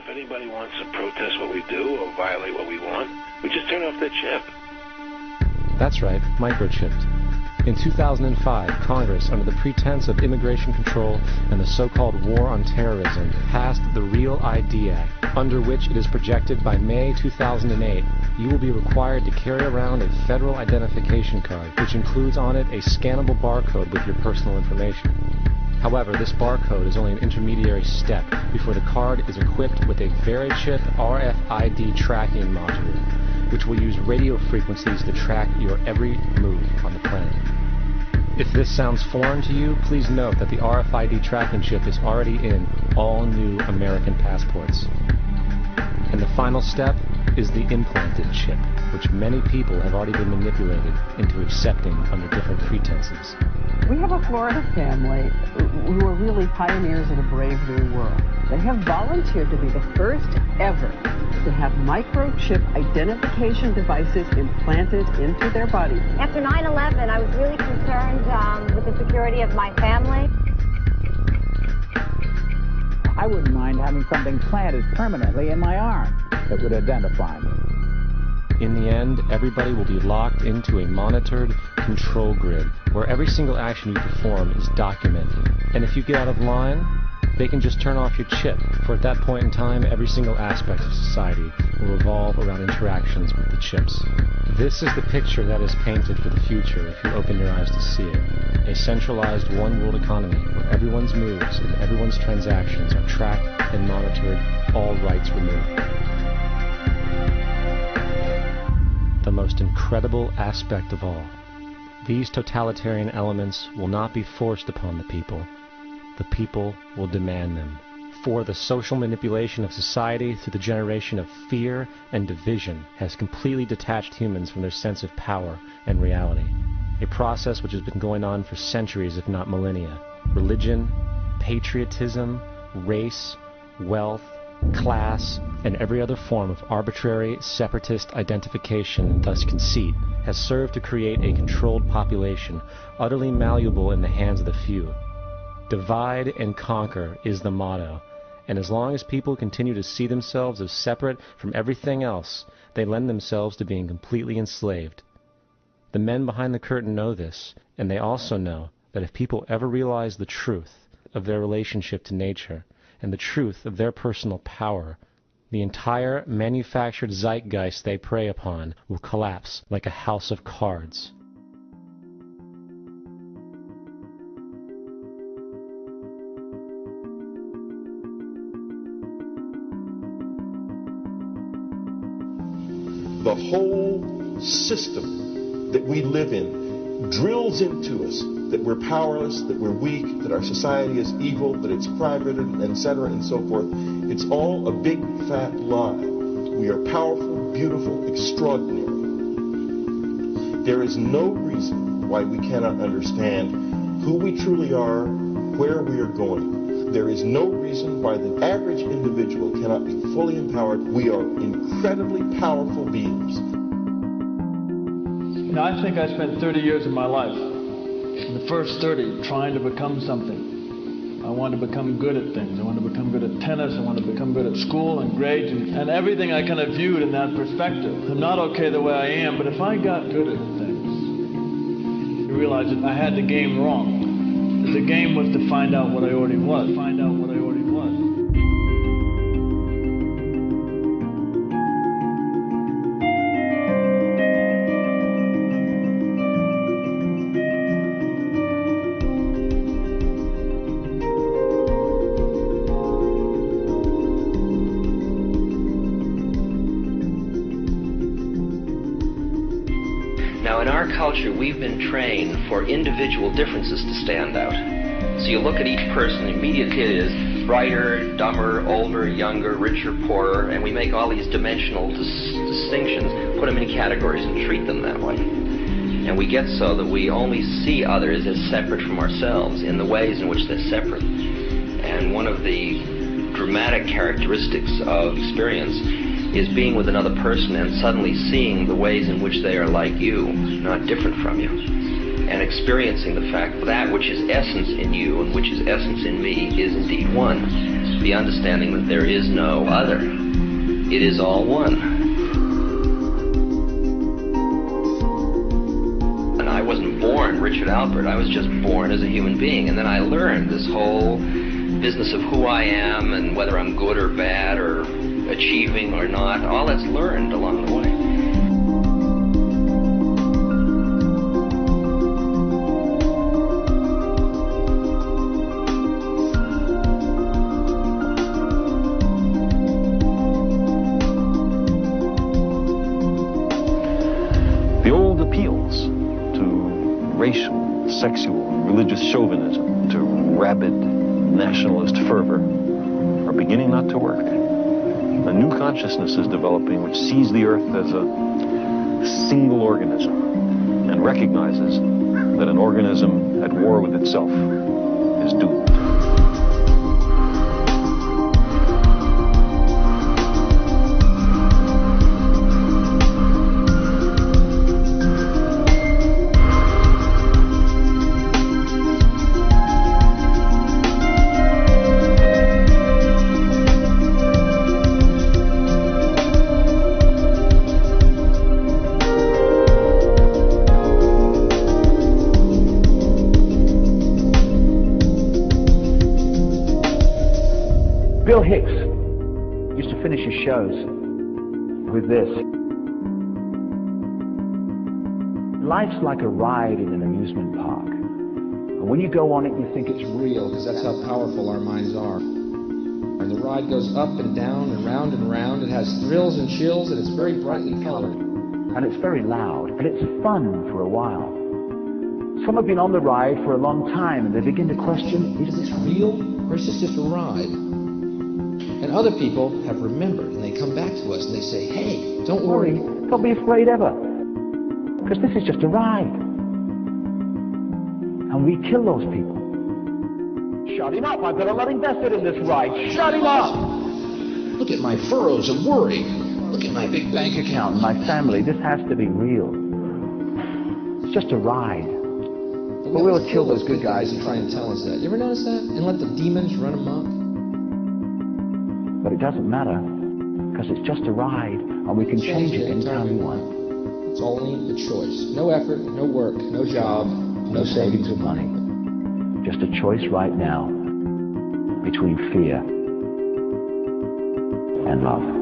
if anybody wants to protest what we do or violate what we want, we just turn off their chip. That's right, microchipped. In 2005, Congress, under the pretense of immigration control and the so-called War on Terrorism, passed the Real ID Act, under which it is projected by May 2008, you will be required to carry around a federal identification card, which includes on it a scannable barcode with your personal information. However, this barcode is only an intermediary step before the card is equipped with a VeriChip RFID tracking module, which will use radio frequencies to track your every move on the planet. If this sounds foreign to you, please note that the RFID tracking chip is already in all new American passports. And the final step is the implanted chip, which many people have already been manipulated into accepting under different pretenses. We have a Florida family who are really pioneers of a brave new world. They have volunteered to be the first ever to have microchip identification devices implanted into their body. After 9/11, I was really concerned with the security of my family. I wouldn't mind having something planted permanently in my arm that would identify me. In the end, everybody will be locked into a monitored control grid where every single action you perform is documented. And if you get out of line, they can just turn off your chip, for at that point in time, every single aspect of society will revolve around interactions with the chips. This is the picture that is painted for the future if you open your eyes to see it. A centralized one-world economy where everyone's moves and everyone's transactions are tracked and monitored, all rights removed. The most incredible aspect of all. These totalitarian elements will not be forced upon the people. The people will demand them. For the social manipulation of society through the generation of fear and division has completely detached humans from their sense of power and reality. A process which has been going on for centuries, if not millennia. Religion, patriotism, race, wealth, class, and every other form of arbitrary, separatist identification, and thus conceit, has served to create a controlled population, utterly malleable in the hands of the few. Divide and conquer is the motto, and as long as people continue to see themselves as separate from everything else, they lend themselves to being completely enslaved. The men behind the curtain know this, and they also know that if people ever realize the truth of their relationship to nature, and the truth of their personal power, the entire manufactured zeitgeist they prey upon will collapse like a house of cards. The whole system that we live in drills into us that we're powerless, that we're weak, that our society is evil, that it's private, etc., and so forth. It's all a big, fat lie. We are powerful, beautiful, extraordinary. There is no reason why we cannot understand who we truly are, where we are going. There is no reason why the average individual cannot be fully empowered. We are incredibly powerful beings. You know, I think I spent 30 years of my life, the first 30, trying to become something. I wanted to become good at things. I wanted to become good at tennis. I wanted to become good at school and grades and everything I kind of viewed in that perspective. I'm not okay the way I am, but if I got good at things, you realize that I had the game wrong. That the game was to find out what I already was. Find out what I already was. Culture, we've been trained for individual differences to stand out. So you look at each person, immediately it is brighter, dumber, older, younger, richer, poorer, and we make all these dimensional distinctions, put them in categories and treat them that way. And we get so that we only see others as separate from ourselves in the ways in which they're separate. And one of the dramatic characteristics of experience is being with another person and suddenly seeing the ways in which they are like you, not different from you, and experiencing the fact that which is essence in you and which is essence in me is indeed one. the understanding that there is no other. It is all one. And I wasn't born Richard Albert. I was just born as a human being. And then I learned this whole business of who I am and whether I'm good or bad or achieving or not. All that's learned along the way. The old appeals to racial, sexual, religious chauvinism, to rabid nationalist fervor are beginning not to work. A new consciousness is developing which sees the earth as a single organism and recognizes that an organism at war with itself is doomed. Bill Hicks used to finish his shows with this. Life's like a ride in an amusement park. And when you go on it, you think it's real, because that's how powerful our minds are. And the ride goes up and down and round and round. It has thrills and chills, and it's very brightly colored. And it's very loud, and it's fun for a while. Some have been on the ride for a long time, and they begin to question, is this real, or is this just a ride? And other people have remembered, and they come back to us and they say, hey, don't worry, don't be afraid ever, because this is just a ride. And we kill those people. Shut him up, I've got a lot invested in this ride. Shut him up! Look at my furrows of worry. Look at my big bank account and my family. This has to be real. It's just a ride. But we'll kill those good guys and try and tell us that. You ever notice that? And let the demons run amok? But it doesn't matter, because it's just a ride, and we can change it anytime we want. It's only a choice. No effort, no work, no job, no savings of money. Just a choice right now between fear and love.